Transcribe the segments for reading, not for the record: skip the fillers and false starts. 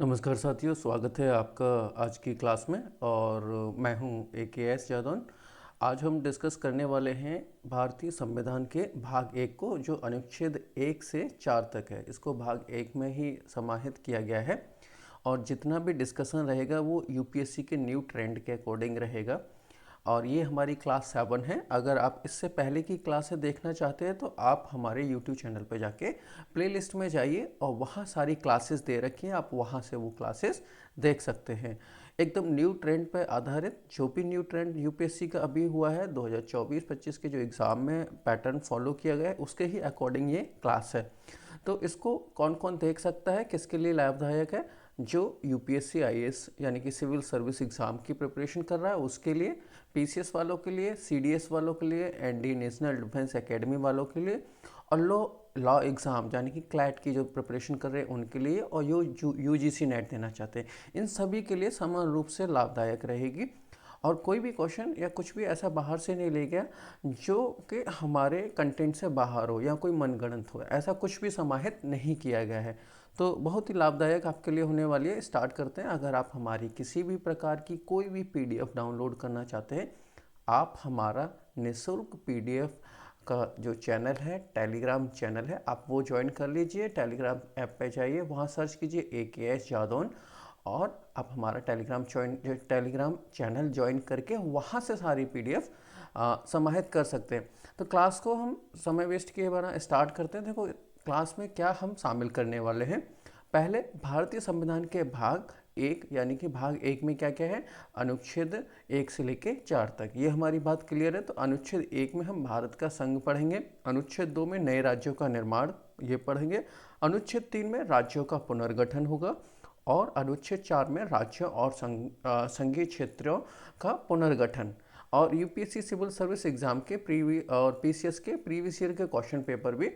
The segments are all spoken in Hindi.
नमस्कार साथियों, स्वागत है आपका आज की क्लास में। और मैं हूं AKS जादौन। आज हम डिस्कस करने वाले हैं भारतीय संविधान के भाग 1 को, जो अनुच्छेद 1 से 4 तक है। इसको भाग 1 में ही समाहित किया गया है और जितना भी डिस्कशन रहेगा वो यूपीएससी के न्यू ट्रेंड के अकॉर्डिंग रहेगा। और ये हमारी क्लास 7 है। अगर आप इससे पहले की क्लासें देखना चाहते हैं तो आप हमारे यूट्यूब चैनल पर जाके प्लेलिस्ट में जाइए और वहाँ सारी क्लासेस दे रखी हैं, आप वहाँ से वो क्लासेस देख सकते हैं। एकदम न्यू ट्रेंड पर आधारित, जो भी न्यू ट्रेंड यूपीएससी का अभी हुआ है 2024-25 के जो एग्ज़ाम में पैटर्न फॉलो किया गया है उसके ही अकॉर्डिंग ये क्लास है। तो इसको कौन कौन देख सकता है, किसके लिए लाभदायक है? जो यूपीएससी आईएएस यानी कि सिविल सर्विस एग्ज़ाम की प्रिपरेशन कर रहा है उसके लिए, पीसीएस वालों के लिए, सीडीएस वालों के लिए, एनडी नेशनल डिफेंस एकेडमी वालों के लिए, और लॉ एग्ज़ाम यानी कि क्लैट की जो प्रिपरेशन कर रहे हैं उनके लिए, और यूजीसी नेट देना चाहते हैं, इन सभी के लिए समान रूप से लाभदायक रहेगी। और कोई भी क्वेश्चन या कुछ भी ऐसा बाहर से नहीं ले गया जो कि हमारे कंटेंट से बाहर हो या कोई मनगढ़ंत हो, ऐसा कुछ भी समाहित नहीं किया गया है। तो बहुत ही लाभदायक आपके लिए होने वाली है। स्टार्ट करते हैं। अगर आप हमारी किसी भी प्रकार की कोई भी पीडीएफ डाउनलोड करना चाहते हैं, आप हमारा निःशुल्क पीडीएफ का जो चैनल है, टेलीग्राम चैनल है, आप वो ज्वाइन कर लीजिए। टेलीग्राम ऐप पे जाइए, वहाँ सर्च कीजिए AKS जादौन और आप हमारा टेलीग्राम चैनल ज्वाइन करके वहाँ से सारी पीडीएफ समाहित कर सकते हैं। तो क्लास को हम समय वेस्ट किए बिना स्टार्ट करते हैं। देखो क्लास में क्या हम शामिल करने वाले हैं। पहले भारतीय संविधान के भाग 1 यानी कि भाग 1 में क्या क्या है, अनुच्छेद 1 से लेके 4 तक, ये हमारी बात क्लियर है। तो अनुच्छेद 1 में हम भारत का संघ पढ़ेंगे, अनुच्छेद 2 में नए राज्यों का निर्माण ये पढ़ेंगे, अनुच्छेद 3 में राज्यों का पुनर्गठन होगा, और अनुच्छेद 4 में राज्यों और संघीय क्षेत्रों का पुनर्गठन। और यूपीएससी सिविल सर्विस एग्जाम के और पीसीएस के प्रीवियस ईयर के क्वेश्चन पेपर भी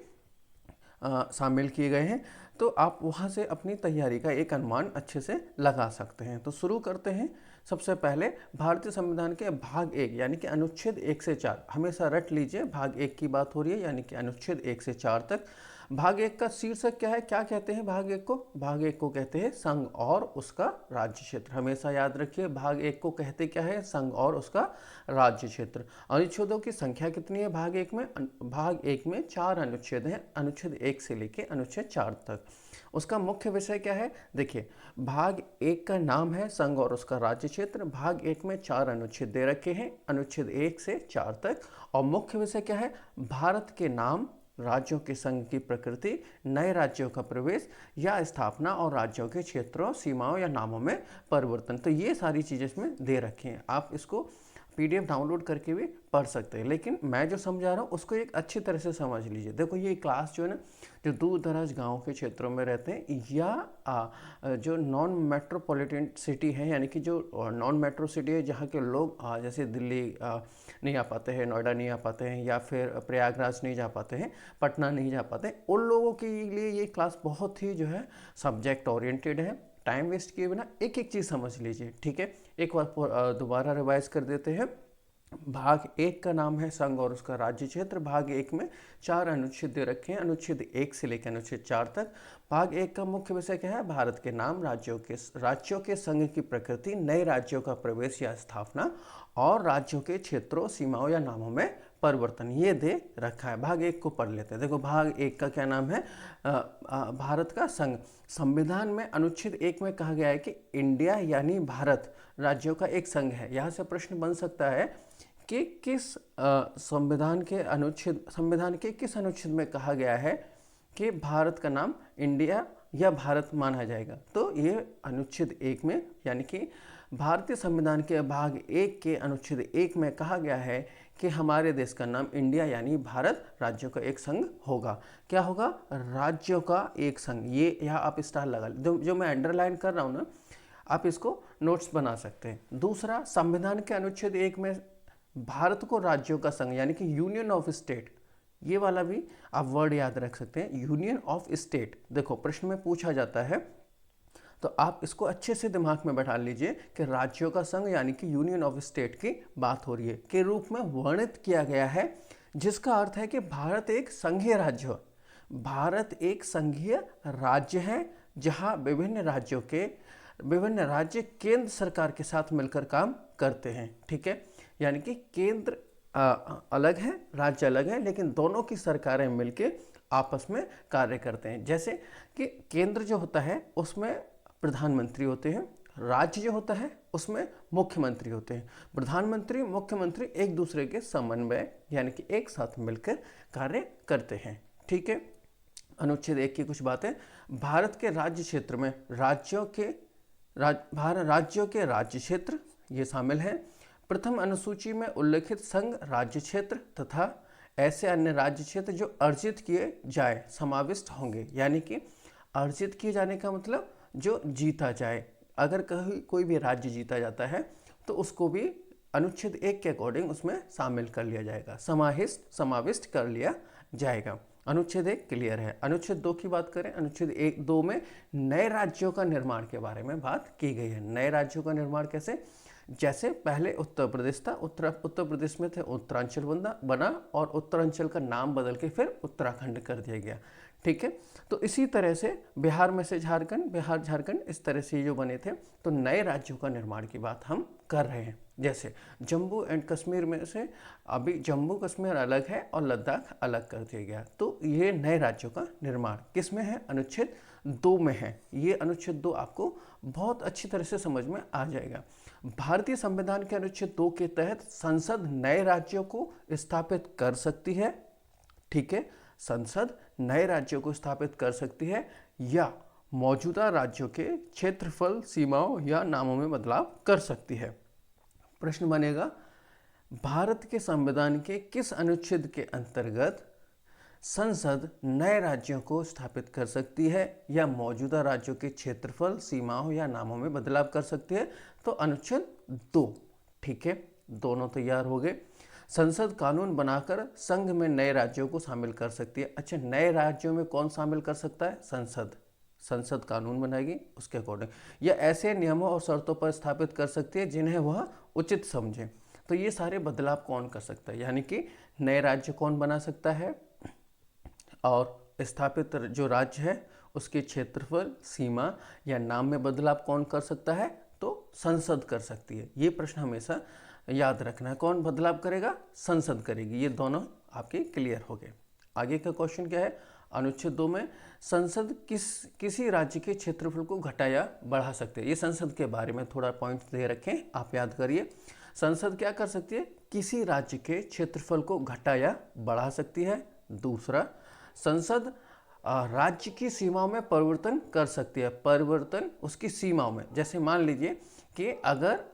शामिल किए गए हैं। तो आप वहाँ से अपनी तैयारी का एक अनुमान अच्छे से लगा सकते हैं। तो शुरू करते हैं। सबसे पहले भारतीय संविधान के भाग 1 यानी कि अनुच्छेद 1 से 4, हमेशा रट लीजिए, भाग 1 की बात हो रही है, यानी कि अनुच्छेद 1 से 4 तक। भाग 1 का शीर्षक क्या है, क्या कहते हैं भाग 1 को? भाग 1 को कहते हैं संघ और उसका राज्य क्षेत्र। हमेशा याद रखिए, भाग 1 को कहते क्या है, संघ और उसका राज्य क्षेत्र। अनुच्छेदों की संख्या कितनी है भाग 1 में? भाग 1 में 4 अनुच्छेद हैं, अनुच्छेद 1 से लेके अनुच्छेद 4 तक। उसका मुख्य विषय क्या है? देखिए, भाग 1 का नाम है संघ और उसका राज्य क्षेत्र। भाग 1 में 4 अनुच्छेद दे रखे हैं, अनुच्छेद 1 से 4 तक। और मुख्य विषय क्या है? भारत के नाम, राज्यों के संघ की प्रकृति, नए राज्यों का प्रवेश या स्थापना, और राज्यों के क्षेत्रों, सीमाओं या नामों में परिवर्तन। तो ये सारी चीज़ें इसमें दे रखी हैं। आप इसको पीडीएफ डाउनलोड करके भी पढ़ सकते हैं, लेकिन मैं जो समझा रहा हूँ उसको एक अच्छी तरह से समझ लीजिए। देखो, ये क्लास जो है ना, जो दूर दराज गाँव के क्षेत्रों में रहते हैं या जो नॉन मेट्रोपॉलिटन सिटी है, यानी कि जो नॉन मेट्रो सिटी है जहाँ के लोग जैसे दिल्ली नहीं आ पाते हैं, नोएडा नहीं आ पाते हैं, या फिर प्रयागराज नहीं जा पाते हैं, पटना नहीं जा पाते, उन लोगों के लिए ये क्लास बहुत ही जो है सब्जेक्ट ओरिएंटेड है। टाइम वेस्ट किए बिना एक एक चीज़ समझ लीजिए, ठीक है? एक बार दोबारा रिवाइज कर देते हैं। भाग 1 का नाम है संघ और उसका राज्य क्षेत्र। भाग 1 में 4 अनुच्छेद दे रखे हैं, अनुच्छेद 1 से लेकर अनुच्छेद 4 तक। भाग 1 का मुख्य विषय क्या है? भारत के नाम, राज्यों के संघ की प्रकृति, नए राज्यों का प्रवेश या स्थापना, और राज्यों के क्षेत्रों, सीमाओं या नामों में परिवर्तन, ये दे रखा है। भाग 1 को पढ़ लेते हैं। देखो, भाग 1 का क्या नाम है? भारत का संघ। संविधान में अनुच्छेद 1 में कहा गया है कि इंडिया यानी भारत राज्यों का एक संघ है। यहाँ से प्रश्न बन सकता है कि संविधान के किस अनुच्छेद में कहा गया है कि भारत का नाम इंडिया या भारत माना जाएगा? तो ये अनुच्छेद 1 में, यानी कि भारतीय संविधान के भाग 1 के अनुच्छेद 1 में कहा गया है कि हमारे देश का नाम इंडिया यानी भारत राज्यों का एक संघ होगा। क्या होगा? राज्यों का एक संघ। ये यहाँ आप स्टार लगा, जो मैं अंडरलाइन कर रहा हूँ ना, आप इसको नोट्स बना सकते हैं। दूसरा, संविधान के अनुच्छेद 1 में भारत को राज्यों का संघ यानी कि यूनियन ऑफ स्टेट, ये वाला भी आप वर्ड याद रख सकते हैं, यूनियन ऑफ स्टेट। देखो, प्रश्न में पूछा जाता है तो आप इसको अच्छे से दिमाग में बैठा लीजिए कि राज्यों का संघ यानी कि यूनियन ऑफ स्टेट की बात हो रही है, के रूप में वर्णित किया गया है, जिसका अर्थ है कि भारत एक संघीय राज्य है। भारत एक संघीय राज्य है जहां विभिन्न राज्य केंद्र सरकार के साथ मिलकर काम करते हैं। ठीक है, यानी कि केंद्र अलग है, राज्य अलग है, लेकिन दोनों की सरकारें मिलके आपस में कार्य करते हैं। जैसे कि केंद्र जो होता है उसमें प्रधानमंत्री होते हैं, राज्य जो होता है उसमें मुख्यमंत्री होते हैं। प्रधानमंत्री मुख्यमंत्री एक दूसरे के समन्वय यानी कि एक साथ मिलकर कार्य करते हैं। ठीक है, अनुच्छेद 1 की कुछ बातें। भारत के राज्य क्षेत्र में राज्यों के राज्य क्षेत्र ये शामिल हैं। प्रथम अनुसूची में उल्लेखित संघ राज्य क्षेत्र तथा ऐसे अन्य राज्य क्षेत्र जो अर्जित किए जाए समाविष्ट होंगे। यानी कि अर्जित किए जाने का मतलब जो जीता जाए, अगर कहीं कोई भी राज्य जीता जाता है तो उसको भी अनुच्छेद 1 के अकॉर्डिंग उसमें शामिल कर लिया जाएगा, समाविष्ट कर लिया जाएगा। अनुच्छेद 1 क्लियर है। अनुच्छेद 2 की बात करें, अनुच्छेद 2 में नए राज्यों का निर्माण के बारे में बात की गई है। नए राज्यों का निर्माण कैसे? जैसे पहले उत्तर प्रदेश था, उत्तर प्रदेश में थे उत्तरांचल बना और उत्तरांचल का नाम बदल के फिर उत्तराखंड कर दिया गया। ठीक है, तो इसी तरह से बिहार में से झारखंड, बिहार झारखंड, इस तरह से जो बने थे, तो नए राज्यों का निर्माण की बात हम कर रहे हैं। जैसे जम्मू एंड कश्मीर में से अभी जम्मू कश्मीर अलग है और लद्दाख अलग कर दिया गया, तो ये नए राज्यों का निर्माण किस में है? अनुच्छेद 2 में है। ये अनुच्छेद 2 आपको बहुत अच्छी तरह से समझ में आ जाएगा। भारतीय संविधान के अनुच्छेद 2 के तहत संसद नए राज्यों को स्थापित कर सकती है। ठीक है, संसद नए राज्यों को स्थापित कर सकती है या मौजूदा राज्यों के क्षेत्रफल, सीमाओं या नामों में बदलाव कर सकती है। प्रश्न बनेगा, भारत के संविधान के किस अनुच्छेद के अंतर्गत संसद नए राज्यों को स्थापित कर सकती है या मौजूदा राज्यों के क्षेत्रफल, सीमाओं या नामों में बदलाव कर सकती है? तो अनुच्छेद 2। ठीक है, दोनों तैयार हो गए। संसद कानून बनाकर संघ में नए राज्यों को शामिल कर सकती है। अच्छा, नए राज्यों में कौन शामिल कर सकता है? संसद कानून बनाएगी उसके अकॉर्डिंग, या ऐसे नियमों और शर्तों पर स्थापित कर सकती है जिन्हें वह उचित समझे। तो ये सारे बदलाव कौन कर सकता है? यानी कि नए राज्य कौन बना सकता है और स्थापित जो राज्य है उसके क्षेत्रफल, सीमा या नाम में बदलाव कौन कर सकता है? तो संसद कर सकती है। ये प्रश्न हमेशा याद रखना है, कौन बदलाव करेगा? संसद करेगी। ये दोनों आपके क्लियर हो गए। आगे का क्वेश्चन क्या है? अनुच्छेद 2 में संसद किसी राज्य के क्षेत्रफल को घटा या बढ़ा सकते हैं। ये संसद के बारे में थोड़ा पॉइंट दे रखें, आप याद करिए। संसद क्या कर सकती है? किसी राज्य के क्षेत्रफल को घटा या बढ़ा सकती है। दूसरा, संसद राज्य की सीमाओं में परिवर्तन कर सकती है। परिवर्तन उसकी सीमाओं में, जैसे मान लीजिए कि अगर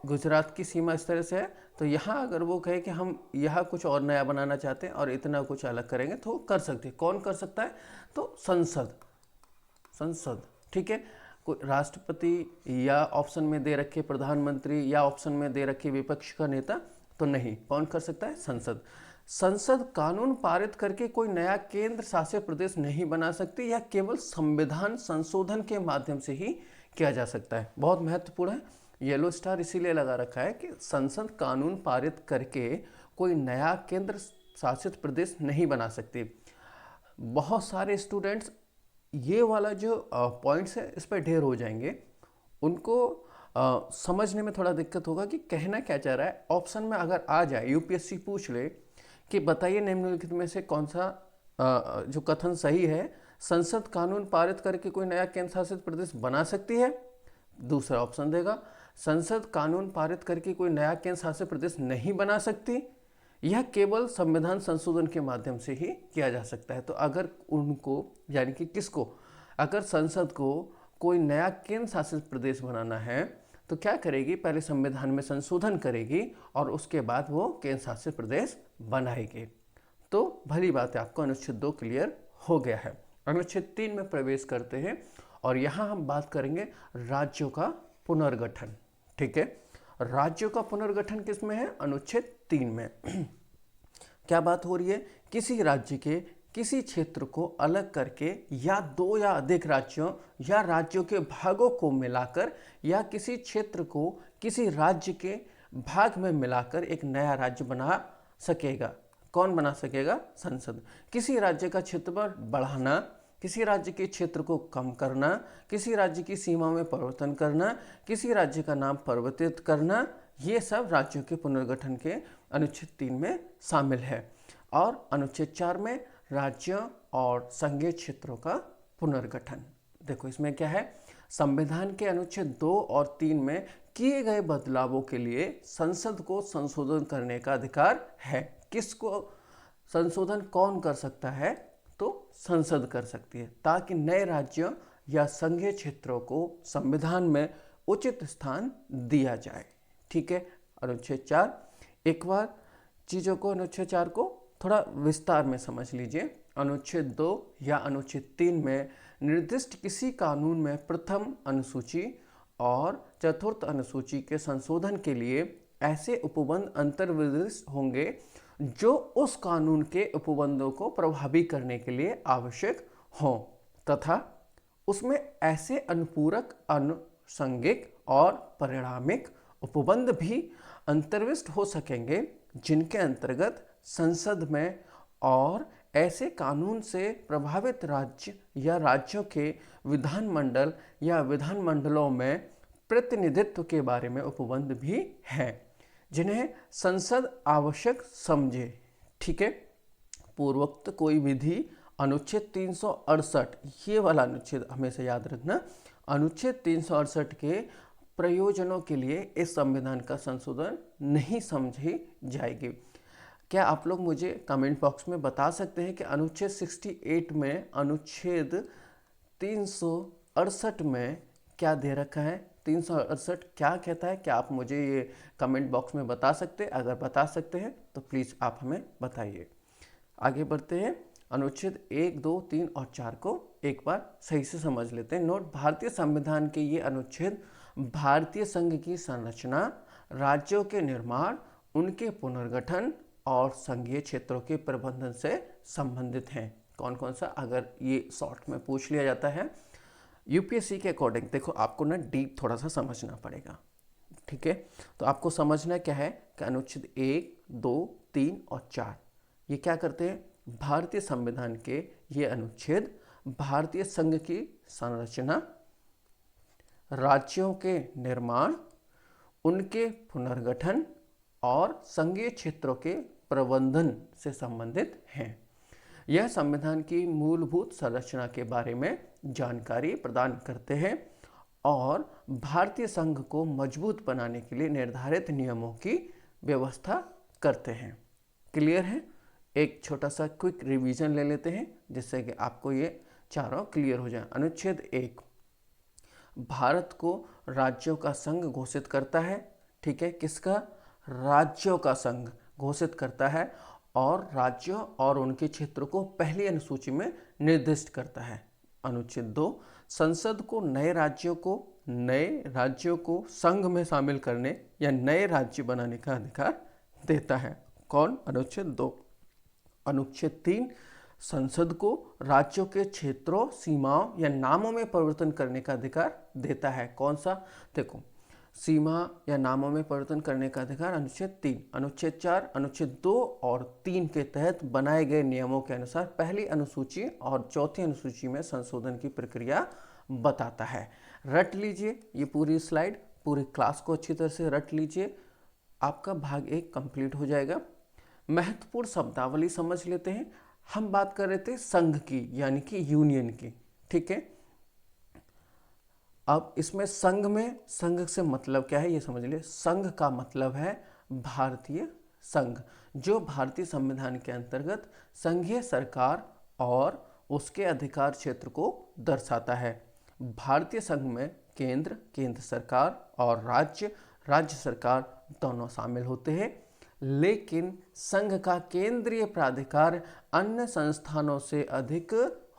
गुजरात की सीमा इस तरह से है, तो यहाँ अगर वो कहे कि हम यहाँ कुछ और नया बनाना चाहते हैं और इतना कुछ अलग करेंगे, तो कर सकते हैं। कौन कर सकता है? तो संसद। ठीक है, कोई राष्ट्रपति या ऑप्शन में दे रखे प्रधानमंत्री या ऑप्शन में दे रखे विपक्ष का नेता तो नहीं। कौन कर सकता है? संसद कानून पारित करके कोई नया केंद्र शासित प्रदेश नहीं बना सकती, या केवल संविधान संशोधन के माध्यम से ही किया जा सकता है। बहुत महत्वपूर्ण है, येलो स्टार इसीलिए लगा रखा है कि संसद कानून पारित करके कोई नया केंद्र शासित प्रदेश नहीं बना सकती। बहुत सारे स्टूडेंट्स ये वाला जो पॉइंट्स है इस पर ढेर हो जाएंगे, उनको समझने में थोड़ा दिक्कत होगा कि कहना क्या चाह रहा है। ऑप्शन में अगर आ जाए, यूपीएससी पूछ ले कि बताइए निम्नलिखित में से कौन सा जो कथन सही है, संसद कानून पारित करके कोई नया केंद्र शासित प्रदेश बना सकती है। दूसरा ऑप्शन देगा, संसद कानून पारित करके कोई नया केंद्र शासित प्रदेश नहीं बना सकती, यह केवल संविधान संशोधन के माध्यम से ही किया जा सकता है। तो अगर उनको, यानी कि किसको, अगर संसद को कोई नया केंद्र शासित प्रदेश बनाना है तो क्या करेगी? पहले संविधान में संशोधन करेगी और उसके बाद वो केंद्र शासित प्रदेश बनाएगी। तो भली बात है, आपको अनुच्छेद 2 क्लियर हो गया है। अनुच्छेद 3 में प्रवेश करते हैं और यहाँ हम बात करेंगे राज्यों का पुनर्गठन। ठीक है, राज्यों का पुनर्गठन किस में है? अनुच्छेद 3 में। क्या बात हो रही है? किसी राज्य के किसी क्षेत्र को अलग करके या दो या अधिक राज्यों या राज्यों के भागों को मिलाकर या किसी क्षेत्र को किसी राज्य के भाग में मिलाकर एक नया राज्य बना सकेगा। कौन बना सकेगा? संसद। किसी राज्य का क्षेत्रफल बढ़ाना किसी राज्य के क्षेत्र को कम करना, किसी राज्य की सीमा में परिवर्तन करना, किसी राज्य का नाम परिवर्तित करना, ये सब राज्यों के पुनर्गठन के अनुच्छेद 3 में शामिल है। और अनुच्छेद 4 में राज्यों और संघीय क्षेत्रों का पुनर्गठन। देखो इसमें क्या है, संविधान के अनुच्छेद 2 और 3 में किए गए बदलावों के लिए संसद को संशोधन करने का अधिकार है। किसको संशोधन कौन कर सकता है? तो संसद कर सकती है, ताकि नए राज्यों या संघीय क्षेत्रों को संविधान में उचित स्थान दिया जाए। ठीक है, अनुच्छेद 4। एक बार चीज़ों को, अनुच्छेद 4 को थोड़ा विस्तार में समझ लीजिए। अनुच्छेद 2 या अनुच्छेद 3 में निर्दिष्ट किसी कानून में प्रथम अनुसूची और चतुर्थ अनुसूची के संशोधन के लिए ऐसे उपबंध अंतर्निर्दिष्ट होंगे जो उस कानून के उपबंधों को प्रभावी करने के लिए आवश्यक हों, तथा उसमें ऐसे अनुपूरक, अनुषंगिक और परिणामिक उपबंध भी अंतर्निविष्ट हो सकेंगे जिनके अंतर्गत संसद में और ऐसे कानून से प्रभावित राज्य या राज्यों के विधानमंडल या विधानमंडलों में प्रतिनिधित्व के बारे में उपबंध भी हैं जिन्हें संसद आवश्यक समझे। ठीक है, पूर्वोक्त कोई विधि अनुच्छेद 368, ये वाला अनुच्छेद हमेशा याद रखना, अनुच्छेद 368 के प्रयोजनों के लिए इस संविधान का संशोधन नहीं समझी जाएगी। क्या आप लोग मुझे कमेंट बॉक्स में बता सकते हैं कि अनुच्छेद 68 में अनुच्छेद 368 में क्या दे रखा है? 368 क्या कहता है? क्या आप मुझे ये कमेंट बॉक्स में बता सकते हैं? अगर बता सकते हैं तो प्लीज़ आप हमें बताइए। आगे बढ़ते हैं, अनुच्छेद 1, 2, 3 और 4 को एक बार सही से समझ लेते हैं। नोट, भारतीय संविधान के ये अनुच्छेद भारतीय संघ की संरचना, राज्यों के निर्माण, उनके पुनर्गठन और संघीय क्षेत्रों के प्रबंधन से संबंधित हैं। कौन कौन सा, अगर ये शॉर्ट में पूछ लिया जाता है यूपीएससी के अकॉर्डिंग, देखो आपको ना डीप थोड़ा सा समझना पड़ेगा। ठीक है, तो आपको समझना क्या है कि अनुच्छेद 1, 2, 3 और 4 ये क्या करते हैं? भारतीय संविधान के ये अनुच्छेद भारतीय संघ की संरचना, राज्यों के निर्माण, उनके पुनर्गठन और संघीय क्षेत्रों के प्रबंधन से संबंधित हैं। यह संविधान की मूलभूत संरचना के बारे में जानकारी प्रदान करते हैं और भारतीय संघ को मजबूत बनाने के लिए निर्धारित नियमों की व्यवस्था करते हैं। क्लियर है? एक छोटा सा क्विक रिवीजन ले लेते हैं जिससे कि आपको ये चारों क्लियर हो जाए। अनुच्छेद 1 भारत को राज्यों का संघ घोषित करता है। ठीक है, किसका? राज्यों का संघ घोषित करता है और राज्यों और उनके क्षेत्र को पहली अनुसूची में निर्दिष्ट करता है। अनुच्छेद 2 संसद को नए राज्यों को संघ में शामिल करने या नए राज्य बनाने का अधिकार देता है। कौन? अनुच्छेद 2। अनुच्छेद 3 संसद को राज्यों के क्षेत्रों, सीमाओं या नामों में परिवर्तन करने का अधिकार देता है। कौन सा? देखो, सीमा या नामों में परिवर्तन करने का अधिकार अनुच्छेद 3। अनुच्छेद 4 अनुच्छेद 2 और 3 के तहत बनाए गए नियमों के अनुसार पहली अनुसूची और चौथी अनुसूची में संशोधन की प्रक्रिया बताता है। रट लीजिए ये पूरी स्लाइड, पूरी क्लास को अच्छी तरह से रट लीजिए, आपका भाग 1 कंप्लीट हो जाएगा। महत्वपूर्ण शब्दावली समझ लेते हैं। हम बात कर रहे थे संघ की, यानी कि यूनियन की। ठीक है, अब इसमें संघ से मतलब क्या है ये समझ लिए। संघ का मतलब है भारतीय संघ, जो भारतीय संविधान के अंतर्गत संघीय सरकार और उसके अधिकार क्षेत्र को दर्शाता है। भारतीय संघ में केंद्र सरकार और राज्य सरकार दोनों शामिल होते हैं, लेकिन संघ का केंद्रीय प्राधिकार अन्य संस्थानों से अधिक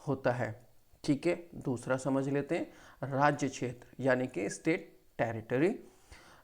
होता है। ठीक है, दूसरा समझ लेते हैं, राज्य क्षेत्र यानी कि स्टेट टेरिटरी।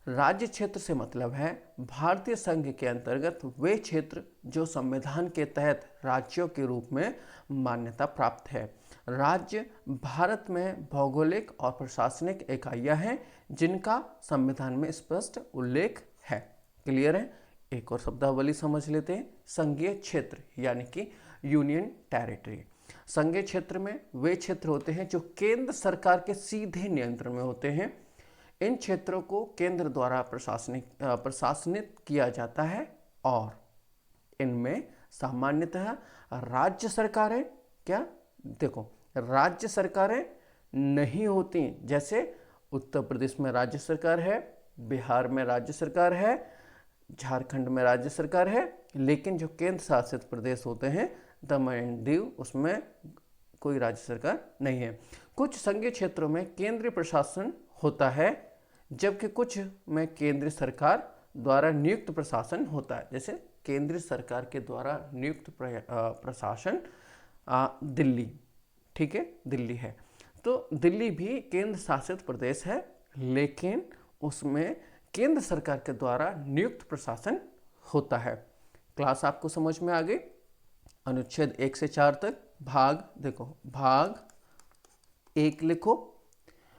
राज्य क्षेत्र से मतलब है भारतीय संघ के अंतर्गत वे क्षेत्र जो संविधान के तहत राज्यों के रूप में मान्यता प्राप्त है। राज्य भारत में भौगोलिक और प्रशासनिक इकाइयां हैं जिनका संविधान में स्पष्ट उल्लेख है। क्लियर है? एक और शब्दावली समझ लेते हैं, संघीय क्षेत्र यानी कि यूनियन टेरिटरी। संघीय क्षेत्र में वे क्षेत्र होते हैं जो केंद्र सरकार के सीधे नियंत्रण में होते हैं। इन क्षेत्रों को केंद्र द्वारा प्रशासनित किया जाता है और इनमें सामान्यतः राज्य सरकारें क्या देखो राज्य सरकारें नहीं होती। जैसे उत्तर प्रदेश में राज्य सरकार है, बिहार में राज्य सरकार है, झारखंड में राज्य सरकार है, लेकिन जो केंद्र शासित प्रदेश होते हैं दमन एंड दीव, उसमें कोई राज्य सरकार नहीं है। कुछ संघीय क्षेत्रों में केंद्रीय प्रशासन होता है, जबकि कुछ में केंद्र सरकार द्वारा नियुक्त प्रशासन होता है। जैसे केंद्र सरकार के द्वारा नियुक्त प्रशासन दिल्ली, ठीक है, दिल्ली है। तो दिल्ली भी केंद्र शासित प्रदेश है, लेकिन उसमें केंद्र सरकार के द्वारा नियुक्त प्रशासन होता है। क्लास आपको समझ में आ गई। अनुच्छेद 1 से 4 तक भाग देखो, भाग 1 लिखो,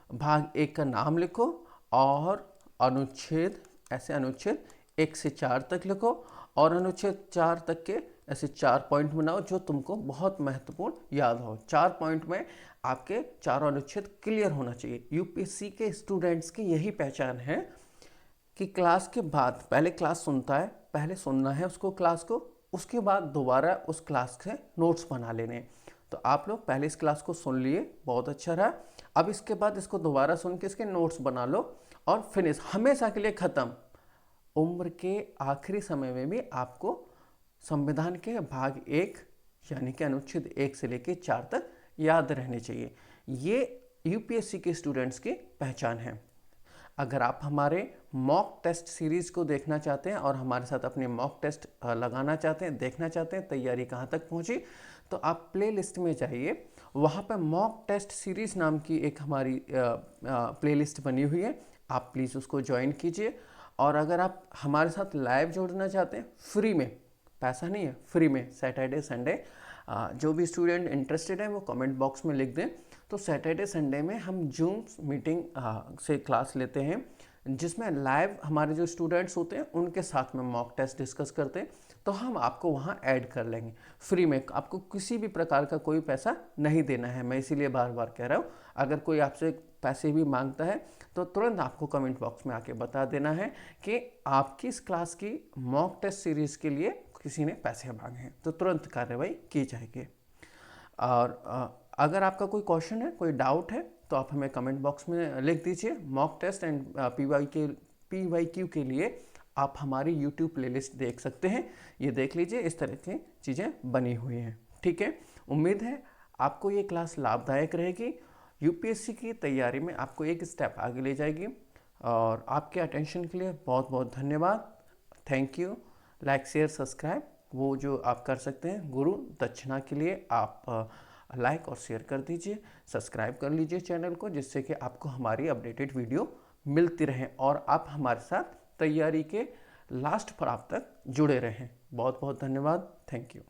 भाग 1 का नाम लिखो और अनुच्छेद ऐसे अनुच्छेद 1 से 4 तक लिखो और अनुच्छेद 4 तक के ऐसे 4 पॉइंट बनाओ जो तुमको बहुत महत्वपूर्ण याद हो। 4 पॉइंट में आपके चारों अनुच्छेद क्लियर होना चाहिए। यूपीएससी के स्टूडेंट्स की यही पहचान है कि क्लास के बाद पहले क्लास सुनता है, पहले सुनना है उसको क्लास को, उसके बाद दोबारा उस क्लास के नोट्स बना लेने। तो आप लोग पहले इस क्लास को सुन लिए, बहुत अच्छा रहा। अब इसके बाद इसको दोबारा सुन के इसके नोट्स बना लो और फिनिश, हमेशा के लिए ख़त्म। उम्र के आखिरी समय में भी आपको संविधान के भाग 1 यानी कि अनुच्छेद 1 से लेकर 4 तक याद रहने चाहिए। ये यूपीएससी के स्टूडेंट्स की पहचान है। अगर आप हमारे मॉक टेस्ट सीरीज़ को देखना चाहते हैं और हमारे साथ अपने मॉक टेस्ट लगाना चाहते हैं, देखना चाहते हैं तैयारी कहाँ तक पहुँची, तो आप प्लेलिस्ट में जाइए। वहाँ पर मॉक टेस्ट सीरीज़ नाम की एक हमारी प्लेलिस्ट बनी हुई है, आप प्लीज़ उसको ज्वाइन कीजिए। और अगर आप हमारे साथ लाइव जोड़ना चाहते हैं, फ्री में, पैसा नहीं है, फ्री में, सैटरडे संडे, जो भी स्टूडेंट इंटरेस्टेड है वो कमेंट बॉक्स में लिख दें। तो सैटरडे संडे में हम जूम मीटिंग से क्लास लेते हैं, जिसमें लाइव हमारे जो स्टूडेंट्स होते हैं उनके साथ में मॉक टेस्ट डिस्कस करते हैं। तो हम आपको वहाँ ऐड कर लेंगे फ्री में, आपको किसी भी प्रकार का कोई पैसा नहीं देना है। मैं इसीलिए बार बार कह रहा हूँ, अगर कोई आपसे पैसे भी मांगता है तो तुरंत आपको कमेंट बॉक्स में आके बता देना है कि आपकी इस क्लास की मॉक टेस्ट सीरीज़ के लिए किसी ने पैसे मांगे हैं, तो तुरंत कार्रवाई की जाएगी। और अगर आपका कोई क्वेश्चन है, कोई डाउट है, तो आप हमें कमेंट बॉक्स में लिख दीजिए। मॉक टेस्ट एंड PYQ के लिए आप हमारी यूट्यूब प्लेलिस्ट देख सकते हैं, ये देख लीजिए, इस तरह की चीज़ें बनी हुई हैं, ठीक है। उम्मीद है आपको ये क्लास लाभदायक रहेगी, यूपीएससी की तैयारी में आपको एक स्टेप आगे ले जाएगी। और आपके अटेंशन के लिए बहुत बहुत धन्यवाद, thank you. Like share subscribe वो जो आप कर सकते हैं, गुरु दक्षिणा के लिए आप लाइक और शेयर कर दीजिए, सब्सक्राइब कर लीजिए चैनल को, जिससे कि आपको हमारी अपडेटेड वीडियो मिलती रहे और आप हमारे साथ तैयारी के लास्ट पड़ाव तक जुड़े रहें। बहुत बहुत धन्यवाद, थैंक यू।